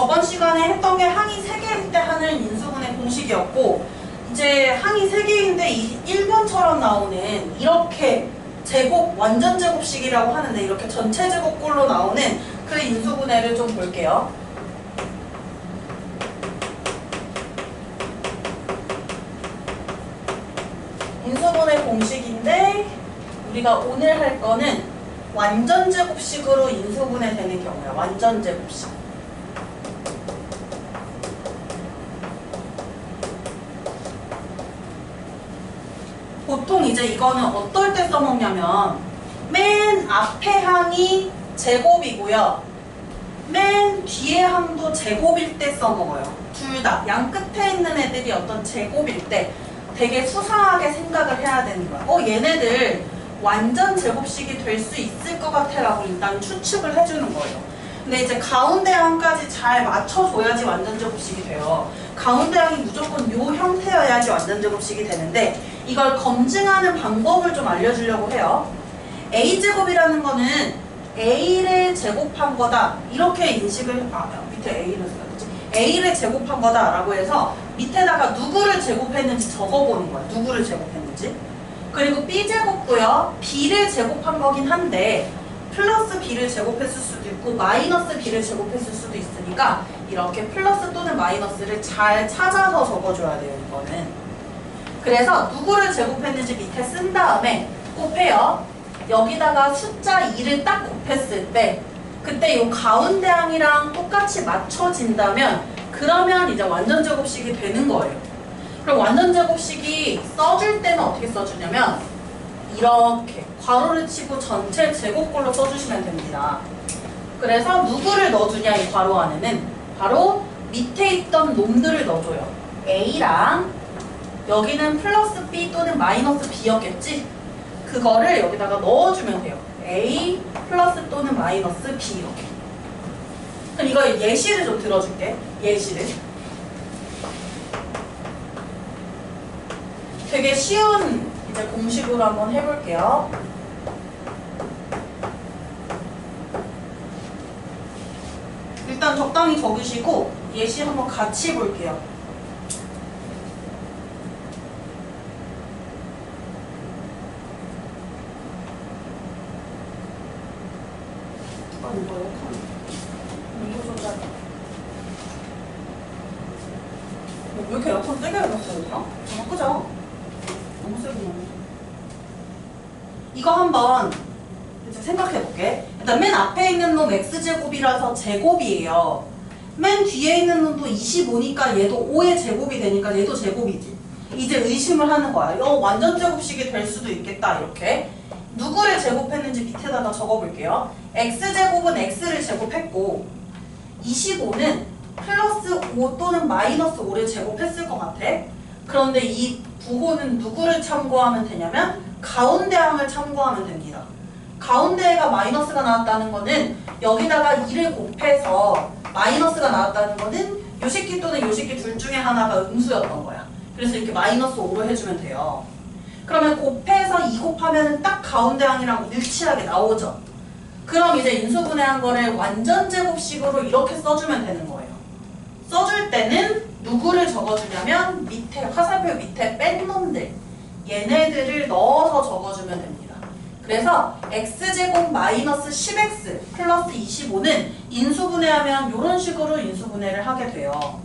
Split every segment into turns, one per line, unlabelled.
저번 시간에 했던 게 항이 3개일 때 하는 인수분해 공식이었고, 이제 항이 3개인데 1번처럼 나오는 이렇게 제곱, 완전 제곱식이라고 하는데 이렇게 전체 제곱꼴로 나오는 그 인수분해를 좀 볼게요. 인수분해 공식인데 우리가 오늘 할 거는 완전 제곱식으로 인수분해 되는 경우야. 완전 제곱식. 보통 이제 이거는 어떨 때 써먹냐면 맨 앞에 항이 제곱이고요. 맨 뒤에 항도 제곱일 때 써먹어요. 둘 다. 양 끝에 있는 애들이 어떤 제곱일 때 되게 수상하게 생각을 해야 되는 거야. 얘네들 완전 제곱식이 될 수 있을 것 같아 라고 일단 추측을 해주는 거예요. 근데 이제 가운데 항까지 잘 맞춰줘야지 완전 제곱식이 돼요. 가운데 항이 무조건 요 형태여야지 완전 제곱식이 되는데 이걸 검증하는 방법을 좀 알려주려고 해요. A제곱이라는 거는 A를 제곱한 거다. 이렇게 인식을, 밑에 A를 써야겠지. A를 제곱한 거다 라고 해서 밑에다가 누구를 제곱했는지 적어보는 거야. 누구를 제곱했는지. 그리고 B제곱도요. B를 제곱한 거긴 한데 플러스 B를 제곱했을 수도 있고 마이너스 B를 제곱했을 수도 있으니까 이렇게 플러스 또는 마이너스를 잘 찾아서 적어줘야 돼요. 이거는. 그래서 누구를 제곱했는지 밑에 쓴 다음에 곱해요. 여기다가 숫자 2를 딱 곱했을 때 그때 이 가운데 항이랑 똑같이 맞춰진다면 그러면 이제 완전 제곱식이 되는 거예요. 그럼 완전 제곱식이 써줄 때는 어떻게 써주냐면 이렇게 괄호를 치고 전체 제곱꼴로 써주시면 됩니다. 그래서 누구를 넣어주냐 이 괄호 안에는 바로 밑에 있던 놈들을 넣어줘요. A랑 여기는 플러스 B 또는 마이너스 B였겠지? 그거를 여기다가 넣어주면 돼요. A 플러스 또는 마이너스 B 이렇게. 그럼 이거 예시를 좀 들어줄게. 예시를. 되게 쉬운 이제 공식으로 한번 해볼게요. 일단 적당히 적으시고 예시 한번 같이 볼게요. 왜 이렇게 에어컨 세게 해놨어요? 너무 끄죠? 너무 세게 해놨네. 이거 한번 이제 생각해볼게. 일단 맨 앞에 있는 놈 x제곱이라서 제곱이에요. 맨 뒤에 있는 놈도 25니까 얘도 5의 제곱이 되니까 얘도 제곱이지. 이제 의심을 하는 거야. 완전 제곱식이 될 수도 있겠다. 이렇게. 누구를 제곱했는지 밑에다가 적어볼게요. x제곱은 x를 제곱했고 25는 플러스 5 또는 마이너스 5를 제곱했을 것 같아. 그런데 이 부호는 누구를 참고하면 되냐면 가운데 항을 참고하면 됩니다. 가운데가 마이너스가 나왔다는 거는 여기다가 2를 곱해서 마이너스가 나왔다는 거는 요 새끼 또는 요 새끼 둘 중에 하나가 음수였던 거야. 그래서 이렇게 마이너스 5로 해주면 돼요. 그러면 곱해서 2 곱하면 딱 가운데 항이랑 일치하게 나오죠. 그럼 이제 인수분해한 거를 완전 제곱식으로 이렇게 써주면 되는 거예요. 써줄 때는 누구를 적어주냐면 밑에 화살표 밑에 뺀 놈들 얘네들을 넣어서 적어주면 됩니다. 그래서 x제곱 마이너스 10x 플러스 25는 인수분해하면 이런 식으로 인수분해를 하게 돼요.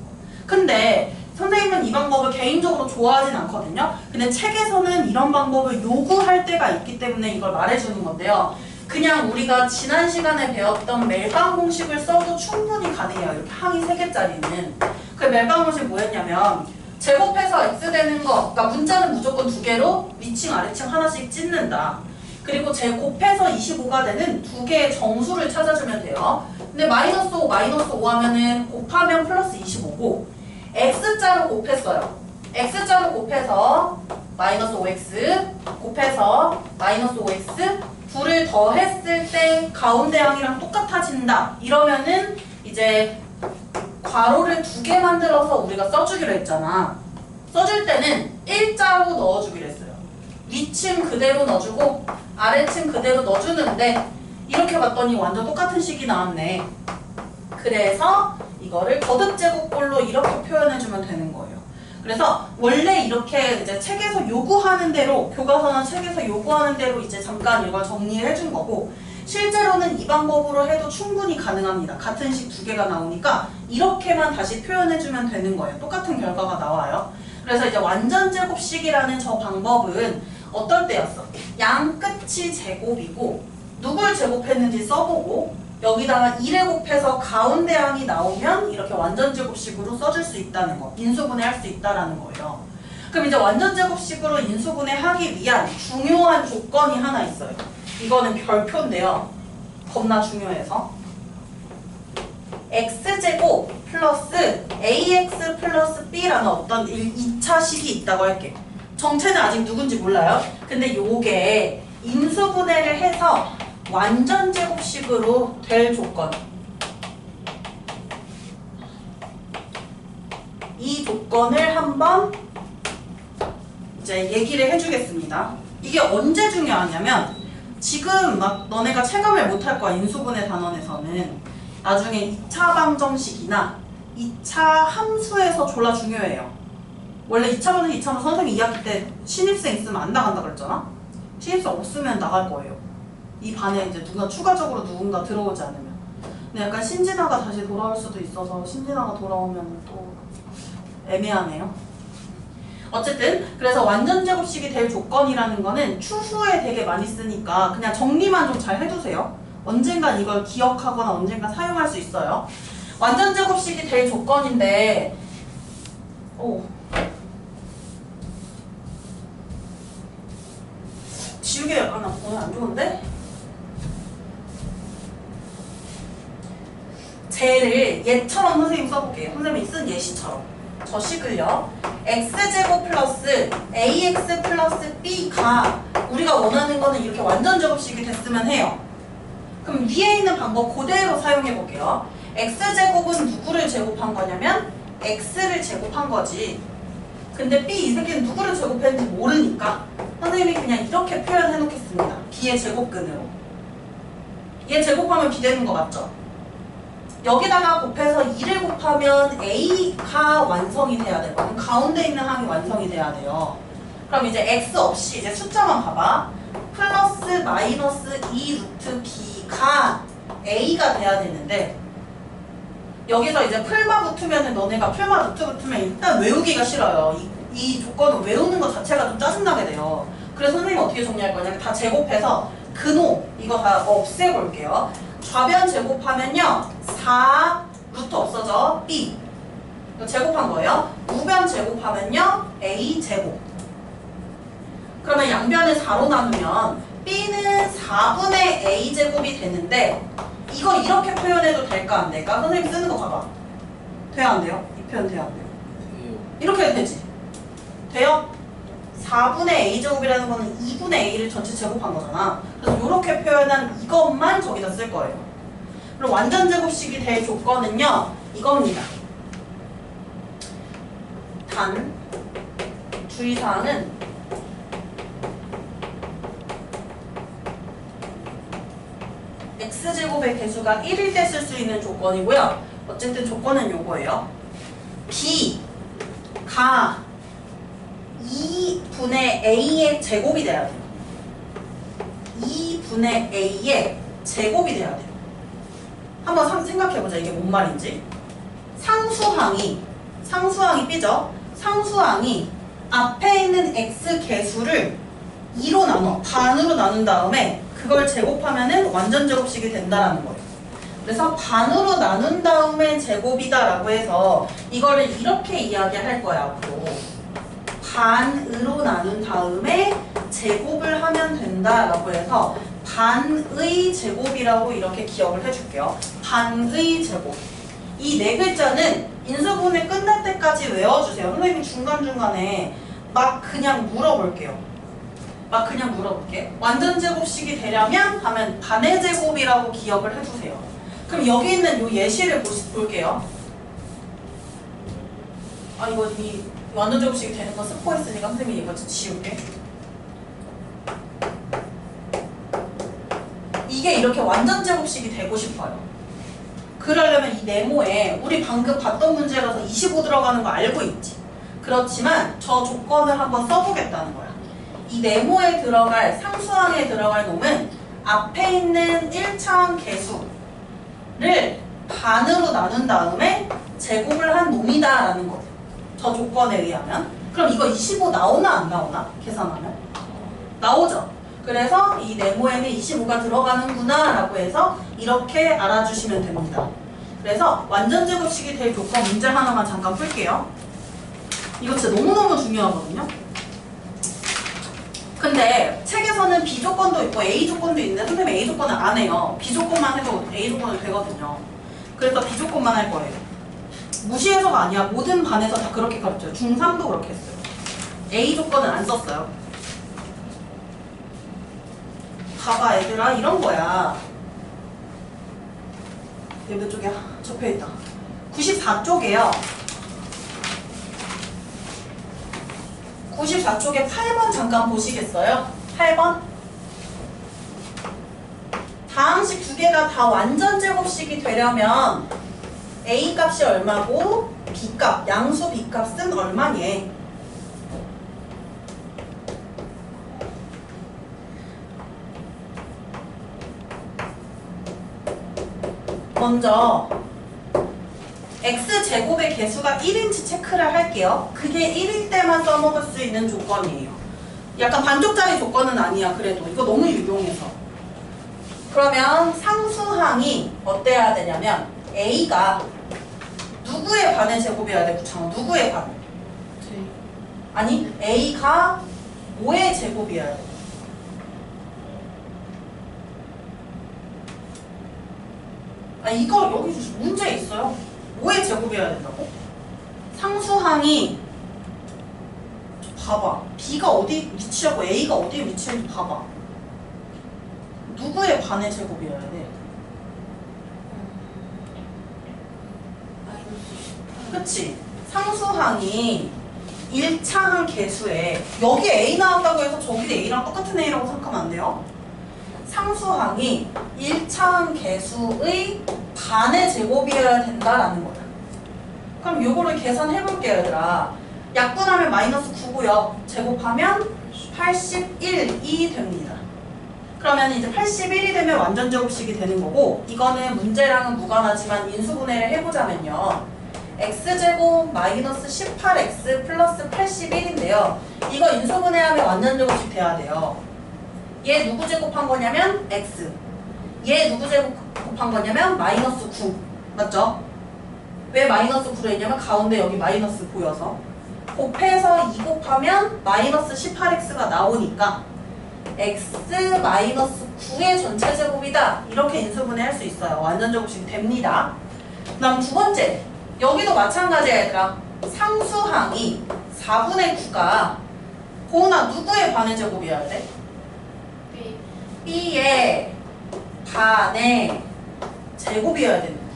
근데 선생님은 이 방법을 개인적으로 좋아하진 않거든요. 근데 책에서는 이런 방법을 요구할 때가 있기 때문에 이걸 말해주는 건데요. 그냥 우리가 지난 시간에 배웠던 멜방 공식을 써도 충분히 가능해요. 이렇게 항이 3개짜리는. 그 멜방 공식 뭐였냐면 제곱해서 x 되는 거, 그러니까 문자는 무조건 2개로 위층 아래층 하나씩 찢는다. 그리고 제곱해서 25가 되는 2개의 정수를 찾아주면 돼요. 근데 마이너스 5, 마이너스 5 하면은 곱하면 플러스 25고 x자로 곱했어요. x자로 곱해서 마이너스 5x 곱해서 마이너스 5x 둘을 더했을 때 가운데 항이랑 똑같아진다. 이러면은 이제 괄호를 2개 만들어서 우리가 써주기로 했잖아. 써줄 때는 일자로 넣어주기로 했어요. 위층 그대로 넣어주고 아래층 그대로 넣어주는데 이렇게 봤더니 완전 똑같은 식이 나왔네. 그래서 이거를 거듭제곱꼴로 이렇게 표현해주면 되는 거예요. 그래서 원래 이렇게 이제 책에서 요구하는 대로, 교과서나 책에서 요구하는 대로 이제 잠깐 이걸 정리를 해준 거고, 실제로는 이 방법으로 해도 충분히 가능합니다. 같은 식 두 개가 나오니까 이렇게만 다시 표현해주면 되는 거예요. 똑같은 결과가 나와요. 그래서 이제 완전제곱식이라는 저 방법은 어떨 때였어? 양 끝이 제곱이고 누굴 제곱했는지 써보고 여기다가 1에 곱해서 가운데 항이 나오면 이렇게 완전제곱식으로 써줄 수 있다는 거. 인수분해할 수 있다는 거예요. 그럼 이제 완전제곱식으로 인수분해하기 위한 중요한 조건이 하나 있어요. 이거는 별표인데요. 겁나 중요해서 x제곱 플러스 ax 플러스 b라는 어떤 2차 식이 있다고 할게. 정체는 아직 누군지 몰라요. 근데 요게 인수분해를 해서 완전제곱식으로 될 조건, 이 조건을 한번 이제 얘기를 해주겠습니다. 이게 언제 중요하냐면 지금 막 너네가 체감을 못할 거야. 인수분해 단원에서는 나중에 2차 방정식이나 2차 함수에서 졸라 중요해요. 원래 2차 방정식, 2차 함수 선생님이 2학기 때 신입생 있으면 안 나간다 그랬잖아? 신입생 없으면 나갈 거예요. 이 반에 이제 추가적으로 누군가 들어오지 않으면. 근데 약간 신진아가 다시 돌아올 수도 있어서 신진아가 돌아오면 또 애매하네요. 어쨌든 그래서 완전제곱식이 될 조건이라는 거는 추후에 되게 많이 쓰니까 그냥 정리만 좀 잘 해두세요. 언젠간 이걸 기억하거나 언젠간 사용할 수 있어요. 완전제곱식이 될 조건인데 지우개 약간 오늘 안 좋은데? 쟤를 얘처럼 선생님 써볼게요. 선생님이 쓴 예시처럼. 저 식을요. x제곱 플러스 ax 플러스 b가 우리가 원하는 거는 이렇게 완전제곱식이 됐으면 해요. 그럼 위에 있는 방법 그대로 사용해 볼게요. x제곱은 누구를 제곱한 거냐면 x를 제곱한 거지. 근데 b 이 새끼는 누구를 제곱했는지 모르니까 선생님이 그냥 이렇게 표현해 놓겠습니다. b의 제곱근으로. 얘 제곱하면 b 되는 거 맞죠? 여기다가 곱해서 2를 곱하면 a가 완성이 돼야 되거든. 가운데 있는 항이 완성이 돼야 돼요. 그럼 이제 x 없이 이제 숫자만 봐봐. 플러스 마이너스 2 루트 b가 a가 돼야 되는데 여기서 이제 풀마 붙으면은 너네가 풀마 루트 붙으면 일단 외우기가 싫어요. 이 조건을 외우는 것 자체가 좀 짜증나게 돼요. 그래서 선생님이 어떻게 정리할 거냐면 다 제곱해서 근호 이거 다 없애볼게요. 좌변 제곱하면요 4 루트 없어져 b 이거 제곱한 거예요. 우변 제곱하면요 a 제곱. 그러면 양변을 4로 나누면 b는 4분의 a 제곱이 되는데 이거 이렇게 표현해도 될까 안 될까? 선생님 쓰는 거 봐봐. 돼요 안 돼요? 이 표현 돼요 안 돼요? 이렇게 해도 되지? 돼요? 4분의 a제곱이라는 거는 2분의 a를 전체 제곱한 거잖아. 그래서 이렇게 표현한 이것만 저기다 쓸 거예요. 그럼 완전제곱식이 될 조건은요 이겁니다. 단 주의사항은 x제곱의 개수가 1일 때 쓸 수 있는 조건이고요. 어쨌든 조건은 요거예요. b가 2분의 a의 제곱이 돼야 돼요. 2분의 a의 제곱이 돼야 돼요. 한번 생각해보자. 이게 뭔 말인지. 상수항이 b죠? 상수항이 앞에 있는 x 개수를 2로 나눠, 반으로 나눈 다음에 그걸 제곱하면은 완전제곱식이 된다라는 거예요. 그래서 반으로 나눈 다음에 제곱이다라고 해서 이거를 이렇게 이야기할 거야 앞으로. 반으로 나눈 다음에 제곱을 하면 된다라고 해서 반의 제곱이라고 이렇게 기억을 해줄게요. 반의 제곱. 이 네 글자는 인수분해 끝날 때까지 외워주세요. 선생님이 중간중간에 막 그냥 물어볼게요. 완전제곱식이 되려면 하면 반의 제곱이라고 기억을 해주세요. 그럼 여기 있는 요 예시를 볼게요. 이거 이 완전제곱식이 되는 거 스포했으니까 선생님이 이거 좀 지울게. 이게 이렇게 완전제곱식이 되고 싶어요. 그러려면 이 네모에 우리 방금 봤던 문제라서 25 들어가는 거 알고 있지. 그렇지만 저 조건을 한번 써보겠다는 거야. 이 네모에 들어갈 상수항에 들어갈 놈은 앞에 있는 1차항 개수를 반으로 나눈 다음에 제곱을 한 놈이다 라는 거죠. 저 조건에 의하면. 그럼 이거 25 나오나 안 나오나? 계산하면? 나오죠. 그래서 이 네모에는 25가 들어가는구나 라고 해서 이렇게 알아주시면 됩니다. 그래서 완전 제곱식이 될 조건 문제 하나만 잠깐 풀게요. 이거 진짜 너무너무 중요하거든요. 근데 책에서는 B 조건도 있고 A 조건도 있는데 선생님 A 조건은 안 해요. B 조건만 해도 A 조건은 되거든요. 그래서 B 조건만 할 거예요. 무시해서가 아니야. 모든 반에서 다 그렇게 가르쳐요. 중3도 그렇게 했어요. A 조건은 안 썼어요. 봐봐 얘들아, 이런 거야. 얘 몇 쪽이야? 접혀있다. 94쪽이에요. 94쪽에 8번 잠깐 보시겠어요? 8번. 다항식 두 개가 다 완전 제곱식이 되려면 A 값이 얼마고 B 값, 양수 B 값은 얼마니? 먼저 X제곱의 개수가 1인지 체크를 할게요. 그게 1일 때만 써먹을 수 있는 조건이에요. 약간 반쪽짜리 조건은 아니야. 그래도 이거 너무 유용해서. 그러면 상수항이 어때야 되냐면 A가 누구의 반의 제곱이어야 돼? 구창아, 누구의 반? 아니, A가 5의 제곱이어야 돼. 아, 이거 여기 문제 있어요. 5의 제곱이어야 된다고? 상수항이 봐봐. B가 어디 위치하고 A가 어디에 위치했는지 봐봐. 누구의 반의 제곱이어야 돼? 그치? 상수항이 1차항 개수에 여기 A 나왔다고 해서 저기 A랑 똑같은 A라고 생각하면 안 돼요. 상수항이 1차항 개수의 반의 제곱이어야 된다라는 거야. 그럼 요거를 계산해 볼게요, 얘들아. 약분하면 마이너스 9고요. 제곱하면 81이 됩니다. 그러면 이제 81이 되면 완전 제곱식이 되는 거고, 이거는 문제랑은 무관하지만 인수분해를 해보자면요. x제곱 마이너스 18x 플러스 81인데요. 이거 인수분해하면 완전 제곱식 돼야 돼요. 얘 누구 제곱한 거냐면 x. 얘 누구 제곱한 거냐면 마이너스 9. 맞죠? 왜 마이너스 9를 했냐면 가운데 여기 마이너스 보여서. 곱해서 2 곱하면 마이너스 18x가 나오니까 x 마이너스 9의 전체 제곱이다. 이렇게 인수분해 할 수 있어요. 완전 제곱식이 됩니다. 그 다음 두 번째. 여기도 마찬가지야, 얘들아. 상수항이 4분의 9가 고은아 누구의 반의 제곱이어야 돼? B의 반의 제곱이어야 됩니다.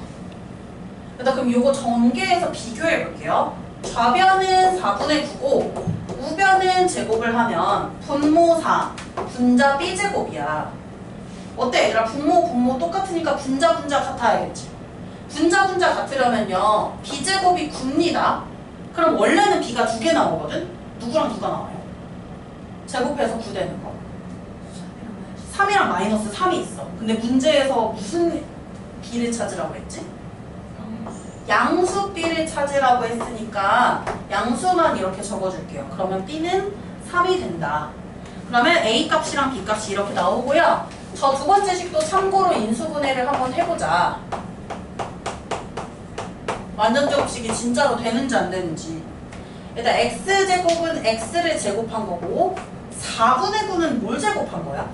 그럼 이거 전개해서 비교해 볼게요. 좌변은 4분의 9고 우변은 제곱을 하면 분모 4, 분자 B제곱이야. 어때 얘들아? 분모 똑같으니까 분자 같아야겠지. 분자 같으려면요 B제곱이 9입니다. 그럼 원래는 B가 2개 나오거든? 누구랑 누가 나와요? 제곱해서 9 되는 거. 3이랑 마이너스 3이 있어. 근데 문제에서 무슨 B를 찾으라고 했지? 양수 B를 찾으라고 했으니까 양수만 이렇게 적어줄게요. 그러면 B는 3이 된다. 그러면 A 값이랑 B 값이 이렇게 나오고요. 저 두 번째 식도 참고로 인수분해를 한번 해보자. 완전 제곱식이 진짜로 되는지 안 되는지. 일단 x제곱은 x를 제곱한 거고 4분의 9는 뭘 제곱한 거야?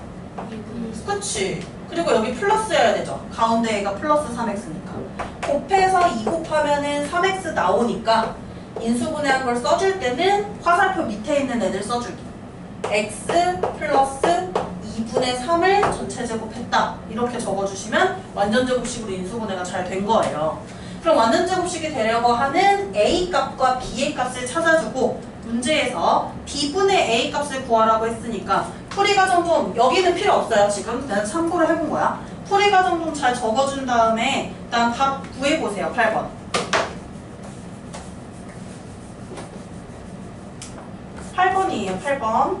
그치? 그리고 여기 플러스여야 되죠. 가운데 애가 플러스 3x니까. 곱해서 2 곱하면은 3x 나오니까 인수분해한 걸 써줄 때는 화살표 밑에 있는 애들 써줄게. x 플러스 2분의 3을 전체 제곱했다. 이렇게 적어주시면 완전 제곱식으로 인수분해가 잘 된 거예요. 그럼 완전 제곱식이 되려고 하는 A 값과 B의 값을 찾아주고 문제에서 B분의 A 값을 구하라고 했으니까 풀이 과정 좀 여기는 필요 없어요. 지금 내가 참고를 해본 거야. 풀이 과정 좀 잘 적어준 다음에 일단 답 구해보세요. 8번. 8번이에요. 8번.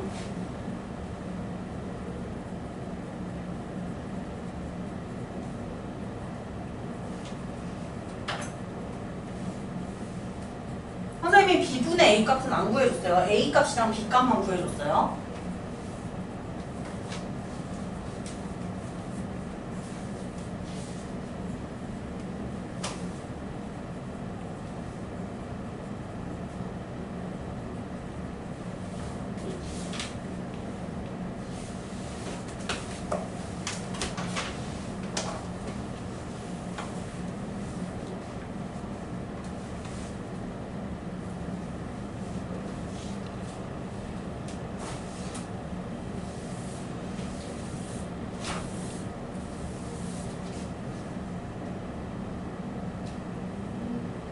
선생님이 B분의 A 값은 안 구해줬어요. A 값이랑 B 값만 구해줬어요.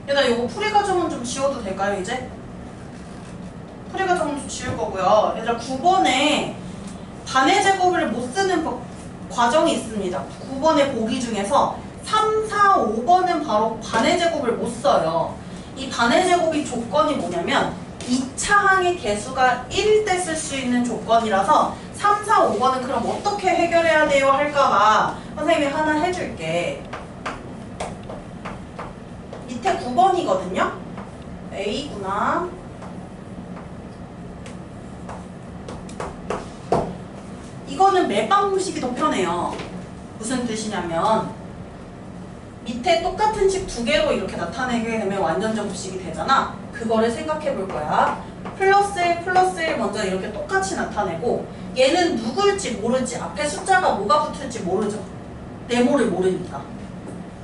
얘들아, 이거 풀이 과정은 좀 지워도 될까요, 이제? 풀이 과정은 좀 지울 거고요. 얘들아, 9번에 반의 제곱을 못 쓰는 과정이 있습니다. 9번의 보기 중에서 3, 4, 5번은 바로 반의 제곱을 못 써요. 이 반의 제곱이 조건이 뭐냐면 2차 항의 개수가 1일 때 쓸 수 있는 조건이라서 3, 4, 5번은 그럼 어떻게 해결해야 돼요? 할까봐 선생님이 하나 해줄게. 밑에 9번이거든요? A구나. 이거는 멜빵 공식이 더 편해요. 무슨 뜻이냐면 밑에 똑같은 식 두 개로 이렇게 나타내게 되면 완전 제곱식이 되잖아. 그거를 생각해 볼 거야. 플러스 1, 플러스 1 먼저 이렇게 똑같이 나타내고 얘는 누굴지 모르지. 앞에 숫자가 뭐가 붙을지 모르죠. 네모를 모르니까.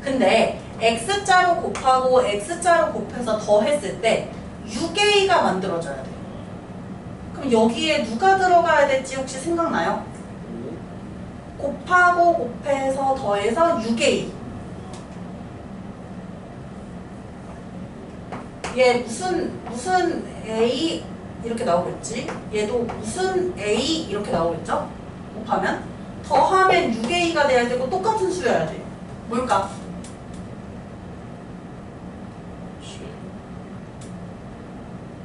근데 X자로 곱하고 X자로 곱해서 더했을 때 6A가 만들어져야 돼. 그럼 여기에 누가 들어가야 될지 혹시 생각나요? 곱하고 곱해서 더해서 6A. 얘 무슨 A 이렇게 나오겠지? 얘도 무슨 A 이렇게 나오겠죠? 곱하면 더하면 6A가 돼야 되고 똑같은 수여야 돼. 뭘까?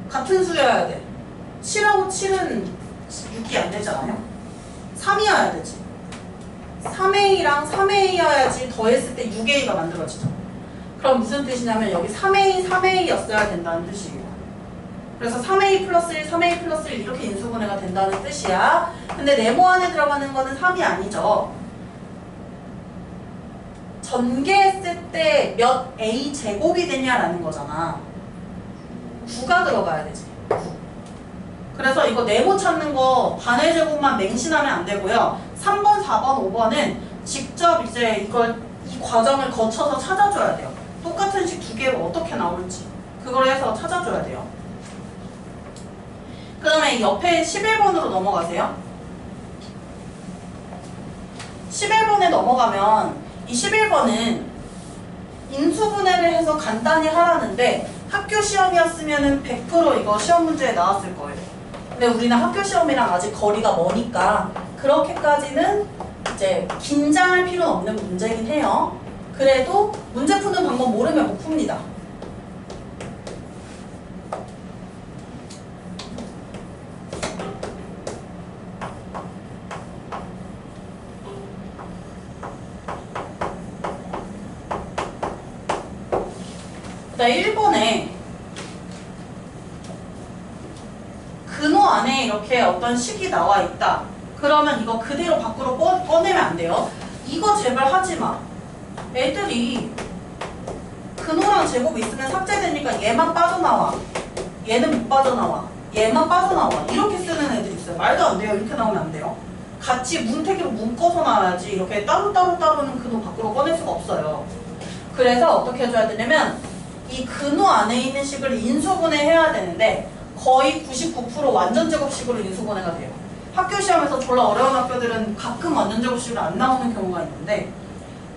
같은 수여야 돼. 7하고 7은 6이 안 되잖아요? 3이어야 되지. 3A랑 3A여야지 더했을 때 6A가 만들어지죠. 그럼 무슨 뜻이냐면 여기 3A, 3A였어야 된다는 뜻이에요. 그래서 3A 플러스 1, 3A 플러스 1 이렇게 인수분해가 된다는 뜻이야. 근데 네모 안에 들어가는 거는 3이 아니죠. 전개했을 때 몇 A 제곱이 되냐라는 거잖아. 9가 들어가야 되지. 9. 그래서 이거 네모 찾는 거 반의 제곱만 맹신하면 안 되고요. 3번, 4번, 5번은 직접 이제 이 과정을 거쳐서 찾아줘야 돼요. 똑같은 식 두 개로 어떻게 나올지 그걸 해서 찾아줘야 돼요. 그 다음에 옆에 11번으로 넘어가세요. 11번에 넘어가면 이 11번은 인수분해를 해서 간단히 하라는데 학교 시험이었으면 100% 이거 시험 문제에 나왔을 거예요. 근데 우리는 학교 시험이랑 아직 거리가 머니까 그렇게까지는 이제 긴장할 필요는 없는 문제긴 해요. 그래도 문제 푸는 방법 모르면 못 풉니다. 자, 1번에 근호 안에 이렇게 어떤 식이 나와 있다. 그러면 이거 그대로 밖으로 꺼내면 안 돼요. 이거 제발 하지 마. 애들이 근호랑 제곱이 있으면 삭제되니까 얘만 빠져나와. 얘는 못 빠져나와. 얘만 빠져나와. 이렇게 쓰는 애들이 있어요. 말도 안 돼요. 이렇게 나오면 안 돼요. 같이 문태기로 묶어서 나와야지. 이렇게 따로따로는 근호 밖으로 꺼낼 수가 없어요. 그래서 어떻게 해줘야 되냐면 이 근호 안에 있는 식을 인수분해해야 되는데 거의 99% 완전 제곱식으로 인수분해가 돼요. 학교 시험에서 졸라 어려운 학교들은 가끔 완전 제곱식으로 안 나오는 경우가 있는데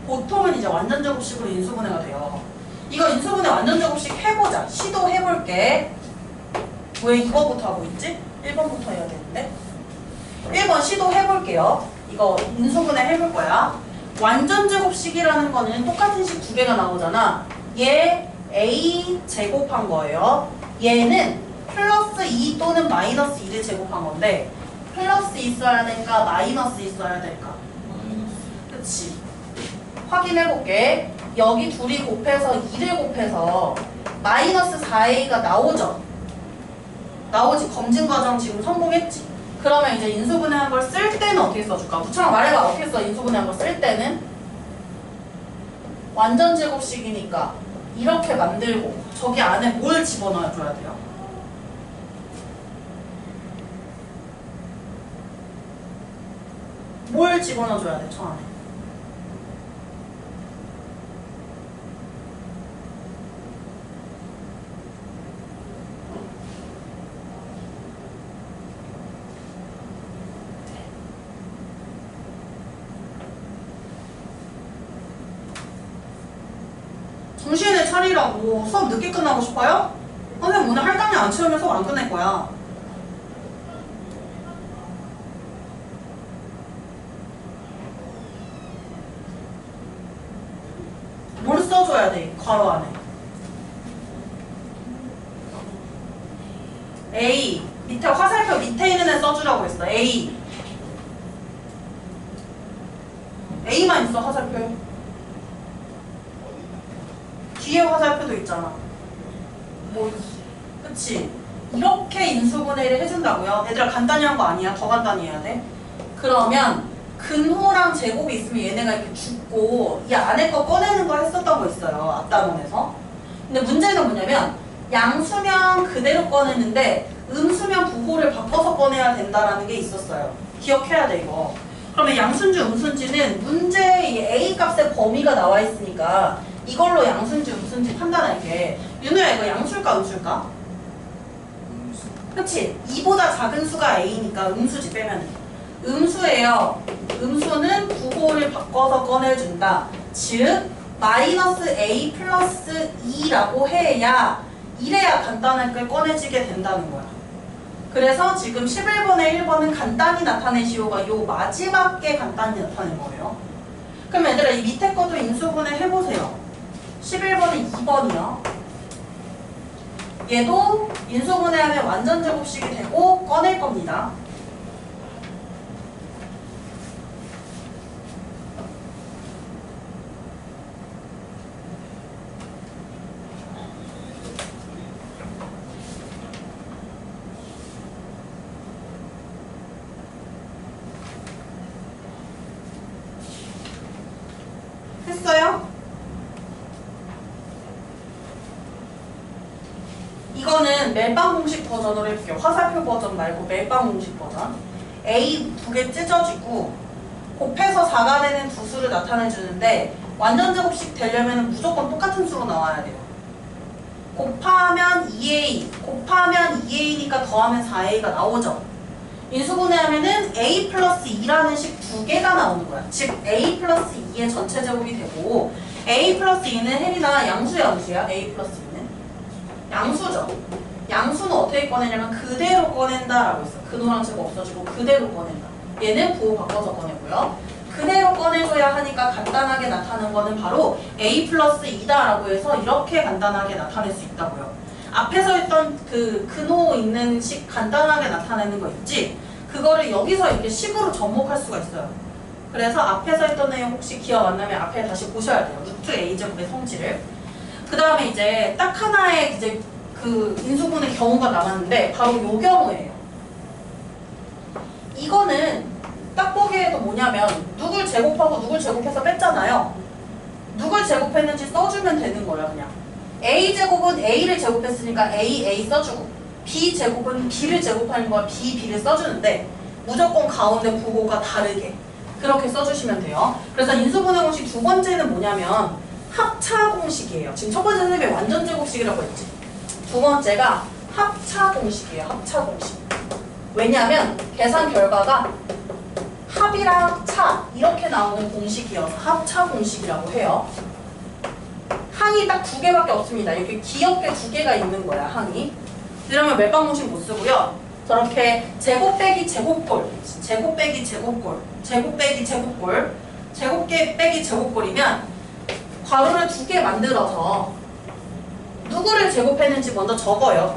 보통은 이제 완전 제곱식으로 인수분해가 돼요. 이거 인수분해 완전 제곱식 해보자. 시도해볼게. 왜 이거부터 하고 있지? 1번부터 해야 되는데 1번 시도해볼게요. 이거 인수분해 해볼 거야. 완전 제곱식이라는 거는 똑같은 식 두 개가 나오잖아. 얘 a 제곱한 거예요. 얘는 플러스 2 또는 마이너스 2를 제곱한 건데 플러스 있어야 될까 마이너스 있어야 될까? 그치. 확인해볼게. 여기 둘이 곱해서 2를 곱해서 마이너스 4a가 나오죠? 나오지. 검증 과정 지금 성공했지? 그러면 이제 인수분해한 걸 쓸 때는 어떻게 써줄까? 무창아 말해봐. 어떻게 써? 인수분해한 걸 쓸 때는? 완전 제곱식이니까 이렇게 만들고 저기 안에 뭘 집어넣어줘야 돼요? 뭘 집어넣어줘야 돼? 저 안에. 정신을 차리라고. 수업 늦게 끝나고 싶어요? 선생님 오늘 할당량 안 채우면 수업 안 끝낼 거야. 뭘 써줘야 돼? 괄호 안에. A. 밑에 화살표 밑에 있는 애 써주라고 했어. A. A만 있어 화살표에. 뒤에 화살표도 있잖아. 뭐, 그치? 이렇게 인수분해를 해준다고요? 얘들아 간단히 한 거 아니야? 더 간단히 해야 돼? 그러면 근호랑 제곱이 있으면 얘네가 이렇게 죽고 이 안에 거 꺼내는 거 했었던 거 있어요. 앞단원에서. 근데 문제는 뭐냐면 양수면 그대로 꺼내는데 음수면 부호를 바꿔서 꺼내야 된다라는 게 있었어요. 기억해야 돼 이거. 그러면 양순지 음순지는 문제에 이 A 값의 범위가 나와 있으니까 이걸로 양순지 음순지 판단할게. 윤우야 이거 양수일까 음수일까? 그치? 2보다 작은 수가 A니까 음수지 빼면 음수예요. 음수는 부호를 바꿔서 꺼내준다. 즉 마이너스 A 플러스 2라고 해야 이래야 간단할 걸 꺼내지게 된다는 거야. 그래서 지금 11번에 1번은 간단히 나타내시오가 요 마지막 게 간단히 나타낸 거예요. 그럼 얘들아 이 밑에 것도 인수분해 해보세요. 11번은 2번이요. 얘도 인수분해하면 완전 제곱식이 되고 꺼낼 겁니다. 했어요? 이거는 멜빵 공식 버전으로 해볼게요. 화살표 버전 말고 멜빵 공식 버전. A 두 개 찢어지고 곱해서 4가 되는 두 수를 나타내주는데 완전 제곱식 되려면 무조건 똑같은 수로 나와야 돼요. 곱하면 2A, 곱하면 2A니까 더하면 4A가 나오죠. 인수분해하면은 A 플러스 2라는 식 두 개가 나오는 거야. 즉 A 플러스 2의 전체 제곱이 되고 A 플러스 2는 혜린아 양수야 음수야? A 플러스 2는? 양수죠. 양수는 어떻게 꺼내냐면 그대로 꺼낸다라고 했어. 근호랑 제곱 없어지고 그대로 꺼낸다. 얘는 부호 바꿔서 꺼내고요. 그대로 꺼내줘야 하니까 간단하게 나타나는 거는 바로 A 플러스 2다라고 해서 이렇게 간단하게 나타낼 수 있다고요. 앞에서 했던 그 근호 있는 식 간단하게 나타내는 거 있지? 그거를 여기서 이렇게 식으로 접목할 수가 있어요. 그래서 앞에서 했던 내용 혹시 기억 안 나면 앞에 다시 보셔야 돼요. 루트 A제곱의 성질을. 그 다음에 이제 딱 하나의 이제 그 인수분해 경우가 남았는데 바로 요 경우예요. 이거는 딱 보기에도 뭐냐면 누굴 제곱하고 누굴 제곱해서 뺐잖아요. 누굴 제곱했는지 써주면 되는 거야 그냥. A제곱은 A를 제곱했으니까 A 써주고 B제곱은 B를 제곱하는 거야 B를 써주는데 무조건 가운데 부호가 다르게 그렇게 써주시면 돼요. 그래서 인수분해 공식 두 번째는 뭐냐면 합차 공식이에요. 지금 첫 번째 선생님이 완전 제곱식이라고 했지. 두 번째가 합차 공식이에요. 합차 공식. 왜냐하면 계산 결과가 합이랑 차 이렇게 나오는 공식이어서 합차 공식이라고 해요. 항이 딱 두 개밖에 없습니다. 이렇게 귀엽게 두 개가 있는 거야 항이. 이러면 멜빵 공식 못 쓰고요. 저렇게 제곱 빼기 제곱골, 제곱 빼기 제곱골, 제곱 빼기 제곱골 제곱계 빼기 제곱꼴이면 괄호를 2개 만들어서 누구를 제곱했는지 먼저 적어요.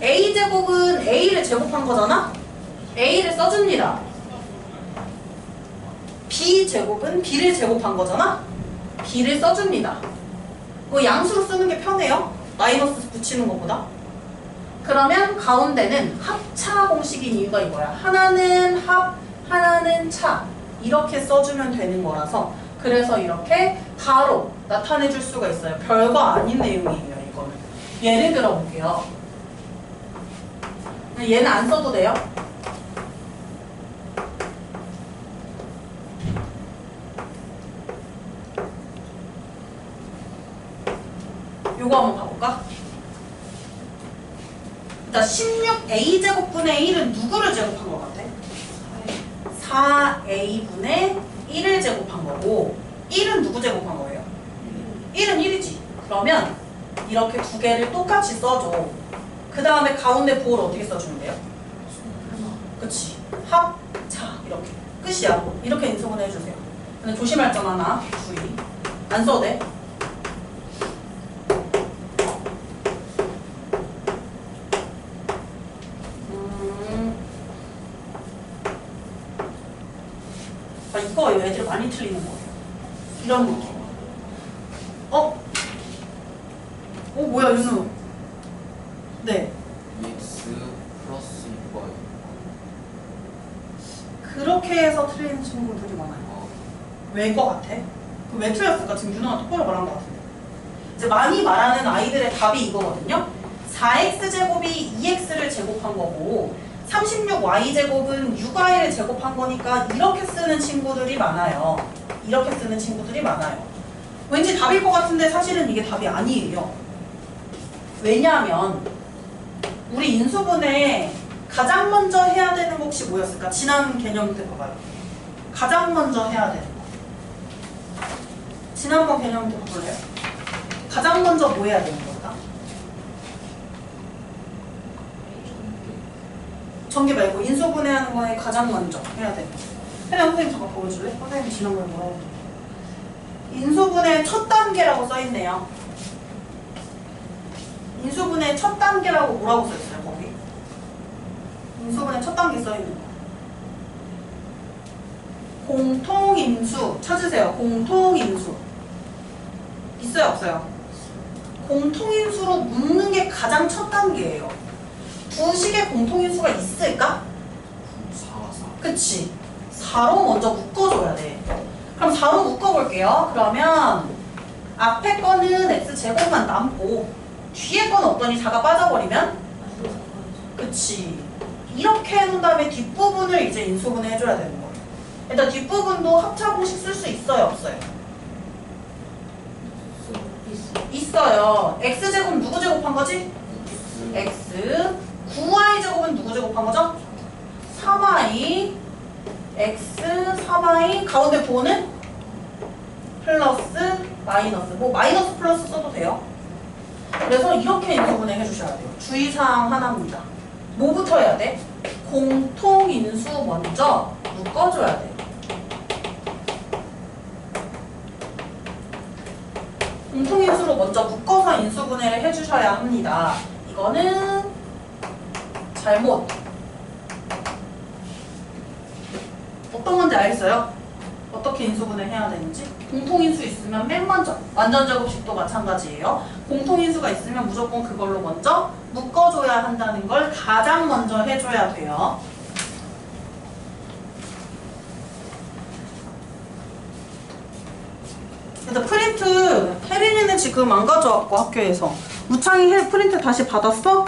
A제곱은 A를 제곱한 거잖아? A를 써줍니다. B제곱은 B를 제곱한 거잖아? B를 써줍니다. 뭐 양수로 쓰는 게 편해요. 마이너스 붙이는 것보다. 그러면 가운데는 합차 공식인 이유가 이거야. 하나는 합, 하나는 차. 이렇게 써주면 되는 거라서 그래서 이렇게 바로 나타내 줄 수가 있어요. 별거 아닌 내용이에요, 이거는. 예를 들어 볼게요. 얘는 안 써도 돼요. 요거 한번 봐볼까? 자, 16a제곱분의 1은 누구를 제곱한 것 같아? 4a분의 1을 제곱한 거고 1은 누구 제곱한 거예요? 1은 1이지. 그러면 이렇게 2개를 똑같이 써줘. 그 다음에 가운데 보호를 어떻게 써주면 돼요? 그치. 합, 차 이렇게. 끝이야. 이렇게 인수분해 해주세요. 근데 조심할 점 하나. 주의. 안 써도 돼. 이거 애들 많이 틀리는 거예요. 이런 느낌. 뭐야 윤우. 네.
EX 플러스 6y.
그렇게 해서 틀리는 친구들이 많아요. 왜인 것 같아? 왜 틀렸을까? 지금 윤우가 똑바로 말한 것 같은데. 이제 많이 말하는 아이들의 답이 이거거든요. 4x제곱이 2x를 제곱한 거고 36y제곱은 6y를 제곱한 거니까 이렇게 쓰는 친구들이 많아요. 이렇게 쓰는 친구들이 많아요. 왠지 답일 것 같은데 사실은 이게 답이 아니에요. 왜냐하면 우리 인수분해 가장 먼저 해야 되는 거 혹시 뭐였을까? 지난 개념 때 봐봐요. 가장 먼저 해야 되는 거. 지난번 개념 때 봐볼래요? 가장 먼저 뭐 해야 되는 걸까? 전개 말고 인수분해하는 거에 가장 먼저 해야 되는 거. 그냥 선생님 잠깐 보여줄래? 선생님이 지난번에 뭐라고 했는데. 인수분해 첫 단계라고 써있네요. 인수분해 첫 단계라고 뭐라고 써있어요, 거기? 인수분해 첫 단계 써있는 거. 공통인수 찾으세요. 공통인수. 있어요, 없어요? 공통인수로 묶는 게 가장 첫 단계예요. 두 식의 공통인수가 있을까?
4, 4.
그치? 4로 먼저 묶어줘야 돼. 그럼 4로 묶어볼게요. 그러면 앞에 거는 x제곱만 남고 뒤에 거는 없더니 4가 빠져버리면? 그치. 이렇게 해놓은 다음에 뒷부분을 이제 인수분해 해줘야 되는 거예요. 일단 뒷부분도 합차 공식 쓸 수 있어요, 없어요? 있어요. x제곱 누구 제곱한 거지? x. 9y제곱은 누구 제곱한 거죠? 3y. x, 3y. 가운데 보호는? 플러스, 마이너스. 뭐 마이너스 플러스 써도 돼요. 그래서 이렇게 인수분해 해주셔야 돼요. 주의사항 하나입니다. 뭐부터 해야 돼? 공통인수 먼저 묶어줘야 돼요. 공통인수로 먼저 묶어서 인수분해를 해주셔야 합니다. 이거는 잘못. 어떤 건지 알겠어요? 어떻게 인수분해 해야 되는지? 공통인수 있으면 맨 먼저, 완전제곱식도 마찬가지예요. 공통인수가 있으면 무조건 그걸로 먼저 묶어줘야 한다는 걸 가장 먼저 해줘야 돼요. 일단 프린트 혜린이는 지금 안 가져왔고 학교에서 우창이 프린트 다시 받았어?